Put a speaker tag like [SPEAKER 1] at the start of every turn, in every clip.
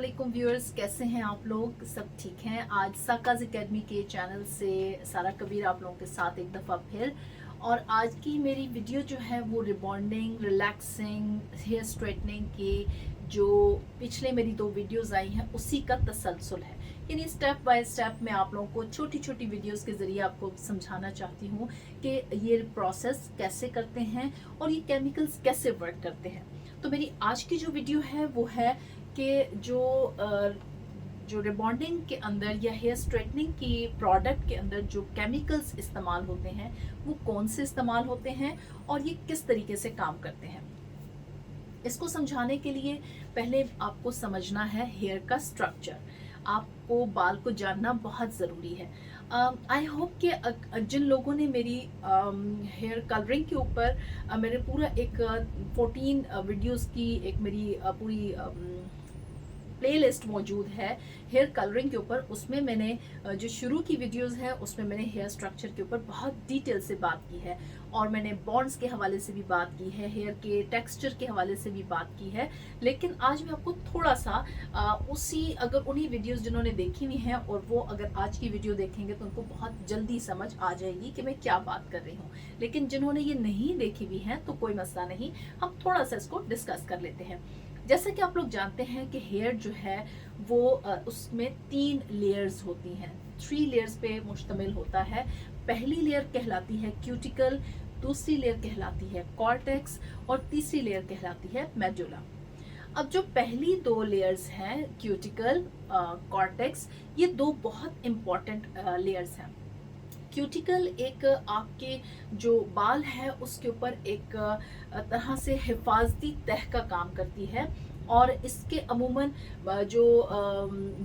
[SPEAKER 1] वालेकुम व्यूअर्स, कैसे हैं आप लोग? सब ठीक हैं? आज साकाज एकेडमी के चैनल से सारा कबीर आप लोगों के साथ एक दफ़ा फिर। और आज की मेरी वीडियो जो है वो रिबॉन्डिंग, रिलैक्सिंग, हेयर स्ट्रेटनिंग की जो पिछले मेरी 2 वीडियोस आई हैं उसी का तसलसल है। यानी स्टेप बाय स्टेप मैं आप लोगों को छोटी छोटी वीडियोस के ज़रिए आपको समझाना चाहती हूँ कि ये प्रोसेस कैसे करते हैं और ये केमिकल्स कैसे वर्क करते हैं। तो मेरी आज की जो वीडियो है वो है कि जो रिबॉन्डिंग के अंदर या हेयर स्ट्रेटनिंग की प्रोडक्ट के अंदर जो केमिकल्स इस्तेमाल होते हैं वो कौन से इस्तेमाल होते हैं और ये किस तरीके से काम करते हैं। इसको समझाने के लिए पहले आपको समझना है हेयर का स्ट्रक्चर। आपको बाल को जानना बहुत ज़रूरी है। आई होप कि जिन लोगों ने मेरी हेयर कलरिंग के ऊपर मेरे पूरा एक 14 वीडियोस की एक मेरी पूरी प्लेलिस्ट मौजूद है हेयर कलरिंग के ऊपर, उसमें मैंने जो शुरू की वीडियोस है उसमें मैंने हेयर स्ट्रक्चर के ऊपर बहुत डिटेल से बात की है और मैंने बॉन्ड्स के हवाले से भी बात की है, हेयर के टेक्सचर के हवाले से भी बात की है। लेकिन आज मैं आपको थोड़ा सा उन्हीं वीडियोस जिन्होंने देखी हुई हैं और वो अगर आज की वीडियो देखेंगे तो उनको बहुत जल्दी समझ आ जाएगी कि मैं क्या बात कर रही हूँ। लेकिन जिन्होंने ये नहीं देखी हुई है तो कोई मसला नहीं, हम थोड़ा सा इसको डिस्कस कर लेते हैं। जैसा कि आप लोग जानते हैं कि हेयर जो है वो उसमें 3 लेयर्स होती हैं, 3 लेयर्स पे मुश्तमिल होता है। पहली लेयर कहलाती है क्यूटिकल, दूसरी लेयर कहलाती है कॉर्टेक्स और तीसरी लेयर कहलाती है मेडुला। अब जो पहली 2 लेयर्स हैं क्यूटिकल, कॉर्टेक्स, ये 2 बहुत इंपॉर्टेंट लेयर्स हैं। क्यूटिकल एक आपके जो बाल है उसके ऊपर एक तरह से हिफाजती तह का काम करती है और इसके अमूमन जो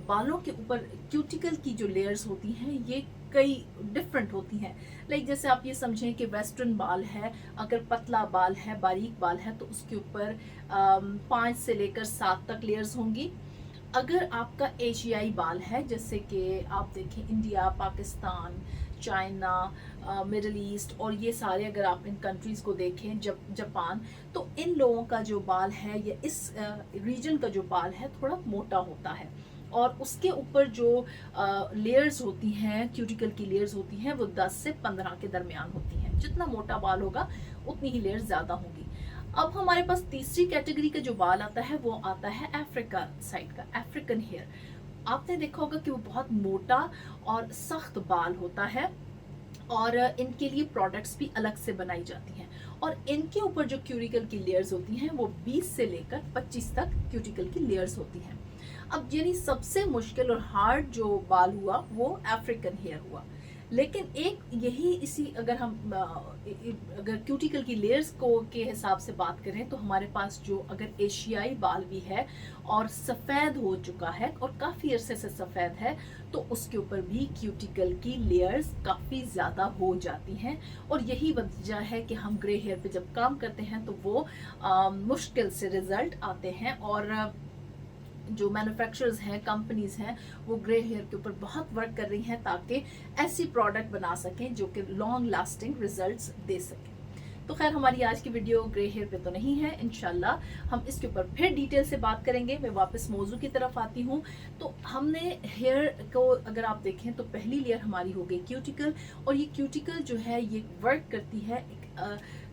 [SPEAKER 1] बालों के ऊपर क्यूटिकल की जो लेयर्स होती हैं ये कई डिफरेंट होती हैं। लाइक जैसे आप ये समझें कि वेस्टर्न बाल है, अगर पतला बाल है, बारीक बाल है तो उसके ऊपर 5 से लेकर 7 तक लेयर्स होंगी। अगर आपका एशियाई बाल है, जैसे कि आप देखें India, Pakistan, China, middle east और ये सारे अगर आप इन कंट्रीज़ को देखें, जापान, तो इन लोगों का जो बाल है या इस रीजन का जो बाल है थोड़ा मोटा होता है और उसके ऊपर जो लेयर्स होती हैं, क्यूटिकल की लेयर्स होती हैं, वो 10 से 15 के दरमियान होती हैं। जितना मोटा बाल होगा उतनी ही लेयर्स ज़्यादा होंगी। अब हमारे पास तीसरी कैटेगरी का जो बाल आता है वो आता है अफ्रीका साइड का, अफ्रीकन हेयर। आपने देखा होगा कि वो बहुत मोटा और सख्त बाल होता है और इनके लिए प्रोडक्ट्स भी अलग से बनाई जाती हैं और इनके ऊपर जो क्यूटिकल की लेयर्स होती हैं वो 20 से लेकर 25 तक क्यूटिकल की लेयर्स होती हैं। अब यानी सबसे मुश्किल और हार्ड जो बाल हुआ वो अफ्रीकन हेयर हुआ। लेकिन एक यही इसी अगर हम अगर क्यूटिकल की लेयर्स को के हिसाब से बात करें तो हमारे पास जो अगर एशियाई बाल भी है और सफ़ेद हो चुका है और काफ़ी अरसे से सफ़ेद है तो उसके ऊपर भी क्यूटिकल की लेयर्स काफ़ी ज़्यादा हो जाती हैं और यही वजह है कि हम ग्रे हेयर पे जब काम करते हैं तो वो मुश्किल से रिज़ल्ट आते हैं और जो मैन्युफैक्चरर्स हैं, कंपनीज हैं, वो ग्रे हेयर के ऊपर बहुत वर्क कर रही हैं ताकि ऐसी प्रोडक्ट बना सकें जो कि लॉन्ग लास्टिंग रिजल्ट्स दे सकें। तो खैर हमारी आज की वीडियो ग्रे हेयर पे तो नहीं है, इंशाल्लाह हम इसके ऊपर फिर डिटेल से बात करेंगे। मैं वापस मौजू की तरफ आती हूँ। तो हमने हेयर को अगर आप देखें तो पहली लेयर हमारी हो गई क्यूटिकल और ये क्यूटिकल जो है ये वर्क करती है एक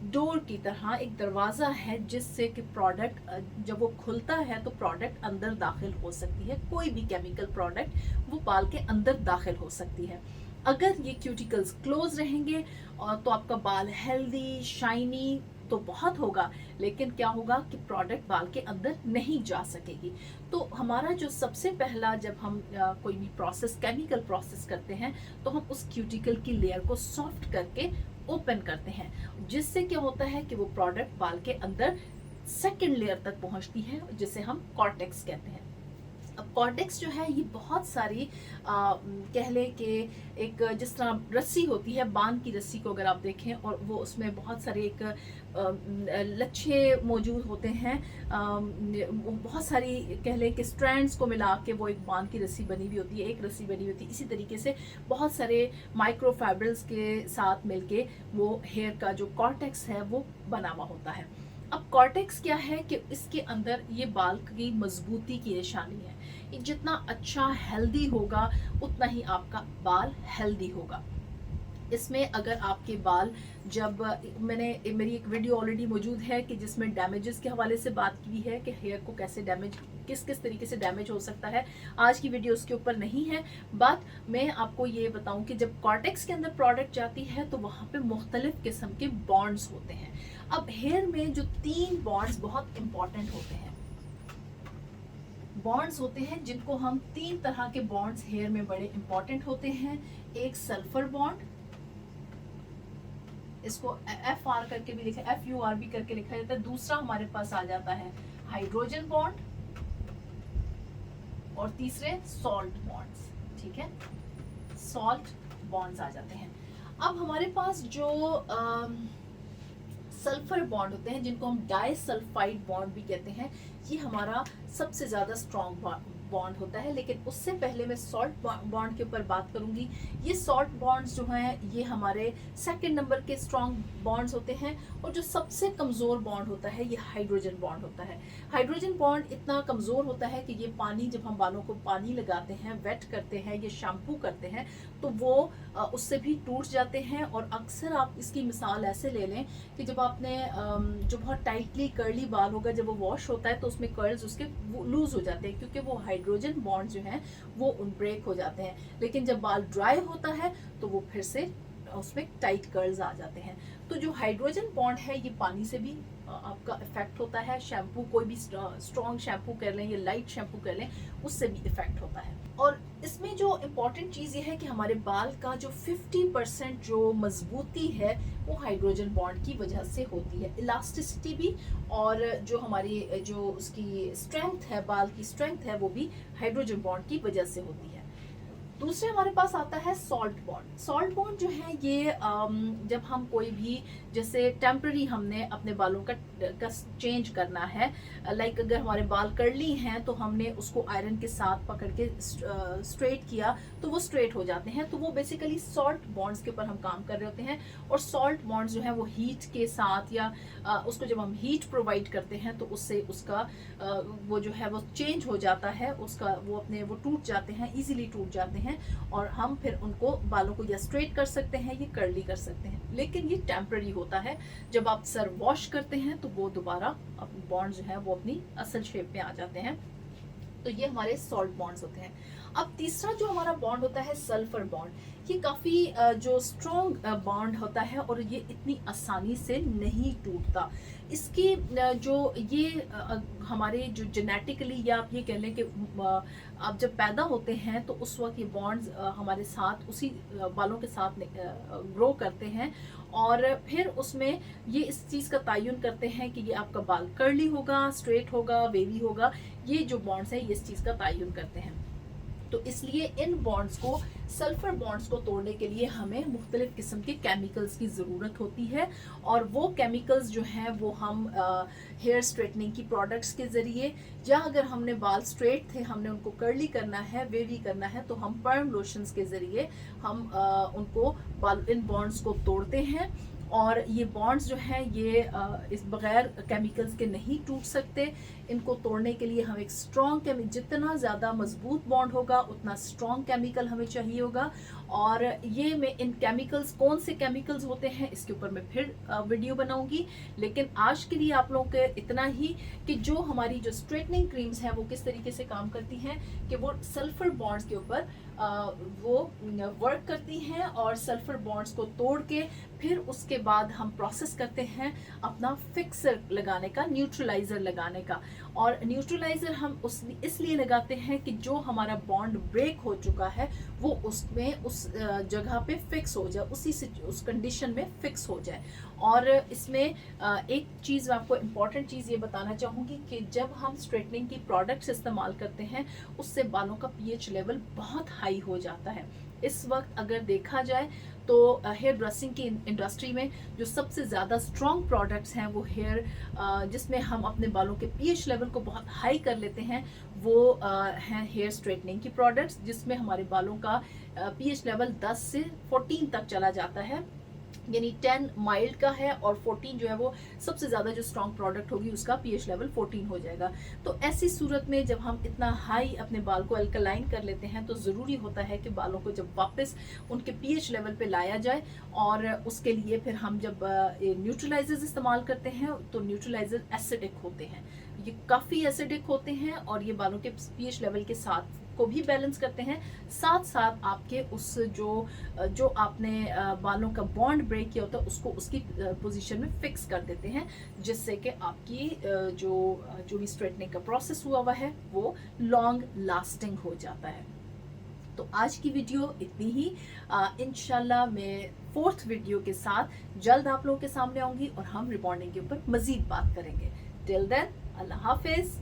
[SPEAKER 1] डोर की तरह, एक दरवाज़ा है जिससे कि प्रोडक्ट जब वो खुलता है तो प्रोडक्ट अंदर दाखिल हो सकती है। कोई भी केमिकल प्रोडक्ट वो बाल के अंदर दाखिल हो सकती है। अगर ये क्यूटिकल्स क्लोज रहेंगे और तो आपका बाल हेल्दी, शाइनी तो बहुत होगा, लेकिन क्या होगा कि प्रोडक्ट बाल के अंदर नहीं जा सकेगी। तो हमारा जो सबसे पहला जब हम कोई भी प्रोसेस, केमिकल प्रोसेस करते हैं तो हम उस क्यूटिकल की लेयर को सॉफ्ट करके ओपन करते हैं, जिससे क्या होता है कि वो प्रोडक्ट बाल के अंदर सेकेंड लेयर तक पहुंचती है जिसे हम कॉर्टेक्स कहते हैं। अब कॉर्टेक्स जो है ये बहुत सारी कह लें कि एक जिस तरह रस्सी होती है, बांध की रस्सी को अगर आप देखें और वो उसमें बहुत सारे एक लच्छे मौजूद होते हैं, बहुत सारी कह लें कि स्ट्रैंड्स को मिला के वो एक बांध की रस्सी बनी हुई होती है, एक रस्सी बनी हुई होती है। इसी तरीके से बहुत सारे माइक्रोफाइब्रिल्स के साथ मिलके वो हेयर का जो कॉर्टेक्स है वो बना हुआ होता है। अब कॉर्टेक्स क्या है कि इसके अंदर ये बाल की मजबूती की निशानी है। जितना अच्छा हेल्दी होगा उतना ही आपका बाल हेल्दी होगा। इसमें अगर आपके बाल, जब मेरी एक वीडियो ऑलरेडी मौजूद है कि जिसमें डैमेजेस के हवाले से बात की है कि हेयर को कैसे डैमेज, किस किस तरीके से डैमेज हो सकता है। आज की वीडियो उसके ऊपर नहीं है, बात मैं आपको ये बताऊं कि जब कॉर्टेक्स के अंदर प्रोडक्ट जाती है तो वहाँ पे मुख्तलिफ किस्म के बॉन्ड्स होते हैं। अब हेयर में जो 3 बॉन्ड्स बहुत इंपॉर्टेंट होते हैं, बॉन्ड्स होते हैं जिनको हम 3 तरह के बॉन्ड्स हेयर में बड़े इंपॉर्टेंट होते हैं। एक सल्फर बॉन्ड, इसको FR करके भी लिखा, FUR भी करके लिखा जाता है। दूसरा हमारे पास आ जाता है हाइड्रोजन बॉन्ड, और तीसरे सॉल्ट बॉन्ड्स। ठीक है, सॉल्ट बॉन्ड्स आ जाते हैं। अब हमारे पास जो सल्फर बॉन्ड होते हैं, जिनको हम डाइसल्फाइड बॉन्ड भी कहते हैं, ये हमारा सबसे ज्यादा स्ट्रॉन्ग बॉन्ड होता है। लेकिन उससे पहले मैं सॉल्ट बॉन्ड के ऊपर बात करूंगी। ये सॉल्ट बॉन्ड्स जो हैं ये हमारे सेकंड नंबर के स्ट्रॉन्ग बॉन्ड्स होते हैं। और जो सबसे कमज़ोर बॉन्ड होता है ये हाइड्रोजन बॉन्ड होता है। हाइड्रोजन बॉन्ड इतना कमज़ोर होता है कि ये पानी, जब हम बालों को पानी लगाते हैं, वेट करते हैं, ये शैम्पू करते हैं, तो वो उससे भी टूट जाते हैं। और अक्सर आप इसकी मिसाल ऐसे ले लें कि जब आपने जो बहुत टाइटली कर्ली बाल होगा, जब वो वॉश होता है तो उसमें कर्ल्स उसके लूज हो जाते हैं, क्योंकि वो हाइड्रोजन बॉन्ड जो हैं वो उन ब्रेक हो जाते हैं। लेकिन जब बाल ड्राई होता है तो वो फिर से उसमें टाइट कर्ल्स आ जाते हैं। तो जो हाइड्रोजन बॉन्ड है ये पानी से भी आपका इफेक्ट होता है। शैम्पू, कोई भी स्ट्रॉन्ग शैम्पू कर लें या लाइट शैम्पू कर लें, उससे भी इफेक्ट होता है। और इसमें जो इम्पोर्टेंट चीज़ ये है कि हमारे बाल का जो 50% जो मजबूती है वो हाइड्रोजन बॉन्ड की वजह से होती है। इलास्टिसिटी भी, और जो हमारी जो उसकी स्ट्रेंथ है, बाल की स्ट्रेंथ है, वो भी हाइड्रोजन बॉन्ड की वजह से होती है। दूसरे हमारे पास आता है सॉल्ट बॉन्ड। सॉल्ट बॉन्ड जो है ये जब हम कोई भी, जैसे टेम्पररी हमने अपने बालों का चेंज करना है, लाइक अगर हमारे बाल कर्ली हैं तो हमने उसको आयरन के साथ पकड़ के स्ट्रेट किया तो वो स्ट्रेट हो जाते हैं। तो वो बेसिकली सॉल्ट बॉन्ड्स के ऊपर हम काम कर रहे होते हैं। और सॉल्ट बॉन्ड्स जो है वो हीट के साथ, या उसको जब हम हीट प्रोवाइड करते हैं तो उससे उसका वो जो है वो चेंज हो जाता है, उसका वो अपने वो टूट जाते हैं, इजीली टूट जाते हैं, और हम फिर उनको बालों को या स्ट्रेट कर सकते हैं या कर्ली कर सकते हैं। लेकिन ये टेम्पररी होता है। जब आप सर वॉश करते हैं तो वो दोबारा बॉन्ड जो है वो अपनी असल शेप में आ जाते हैं। तो ये हमारे सॉल्ट बॉन्ड्स होते हैं। अब तीसरा जो हमारा बॉन्ड होता है सल्फर बॉन्ड, ये काफ़ी जो स्ट्रॉन्ग बॉन्ड होता है और ये इतनी आसानी से नहीं टूटता। इसकी जो ये हमारे जो जेनेटिकली, या आप ये कह लें कि आप जब पैदा होते हैं तो उस वक्त ये बॉन्ड्स हमारे साथ उसी बालों के साथ ग्रो करते हैं, और फिर उसमें ये इस चीज़ का तयन करते हैं कि ये आपका बाल कर्ली होगा, स्ट्रेट होगा, वेवी होगा। ये जो बॉन्ड्स हैं ये इस चीज़ का तयन करते हैं। तो इसलिए इन बॉन्ड्स को, सल्फर बॉन्ड्स को तोड़ने के लिए हमें मुख्तलिफ किस्म के केमिकल्स की ज़रूरत होती है। और वो केमिकल्स जो हैं वो हम हेयर स्ट्रेटनिंग की प्रोडक्ट्स के ज़रिए, या अगर हमने बाल स्ट्रेट थे, हमने उनको कर्ली करना है, वेवी करना है, तो हम पर्म लोशंस के ज़रिए हम उनको इन बॉन्ड्स को तोड़ते हैं। और ये बॉन्ड्स जो हैं ये इस बगैर केमिकल्स के नहीं टूट सकते। इनको तोड़ने के लिए हम एक स्ट्रॉन्ग केमिकल, जितना ज़्यादा मजबूत बॉन्ड होगा उतना स्ट्रॉन्ग केमिकल हमें चाहिए होगा। और ये मैं इन केमिकल्स, कौन से केमिकल्स होते हैं इसके ऊपर मैं फिर वीडियो बनाऊंगी। लेकिन आज के लिए आप लोगों के इतना ही कि जो हमारी जो स्ट्रेटनिंग क्रीम्स हैं वो किस तरीके से काम करती हैं, कि वो सल्फर बॉन्ड्स के ऊपर वो वर्क करती हैं, और सल्फर बॉन्ड्स को तोड़ के फिर उसके बाद हम प्रोसेस करते हैं अपना फिक्सर लगाने का, न्यूट्रलाइज़र लगाने का। और न्यूट्रलाइज़र हम इसलिए लगाते हैं कि जो हमारा बॉन्ड ब्रेक हो चुका है वो उसमें उस जगह पे फिक्स हो जाए, उस कंडीशन में फिक्स हो जाए। और इसमें एक चीज़ मैं आपको इम्पॉर्टेंट चीज़ ये बताना चाहूँगी कि जब हम स्ट्रेटनिंग की प्रोडक्ट्स इस्तेमाल करते हैं उससे बालों का pH लेवल बहुत हाई हो जाता है। इस वक्त अगर देखा जाए तो हेयर ड्रेसिंग की इंडस्ट्री में जो सबसे ज़्यादा स्ट्रॉन्ग प्रोडक्ट्स हैं वो जिसमें हम अपने बालों के pH लेवल को बहुत हाई कर लेते हैं, वो हैं हेयर स्ट्रेटनिंग की प्रोडक्ट्स, जिसमें हमारे बालों का pH लेवल 10 से 14 तक चला जाता है। यानी 10 माइल्ड का है और 14 जो है वो सबसे ज़्यादा जो स्ट्रॉन्ग प्रोडक्ट होगी उसका पीएच लेवल 14 हो जाएगा। तो ऐसी सूरत में जब हम इतना हाई अपने बाल को अल्कलाइन कर लेते हैं तो ज़रूरी होता है कि बालों को जब वापस उनके पीएच लेवल पे लाया जाए, और उसके लिए फिर हम जब न्यूट्रलाइजर्स इस्तेमाल करते हैं तो न्यूट्रलाइजर एसिडिक होते हैं, ये काफ़ी एसिडिक होते हैं और ये बालों के पीएच लेवल के साथ को भी बैलेंस करते हैं, साथ साथ आपके उस जो आपने बालों का बॉन्ड ब्रेक किया होता है उसको उसकी पोजीशन में फिक्स कर देते हैं, जिससे कि आपकी जो भी स्ट्रेटनिंग का प्रोसेस हुआ हुआ है वो लॉन्ग लास्टिंग हो जाता है। तो आज की वीडियो इतनी ही। इंशाल्लाह मैं 4th वीडियो के साथ जल्द आप लोगों के सामने आऊंगी और हम रिबॉन्डिंग के ऊपर मजीद बात करेंगे। टिल देन, अल्लाह हाफिज।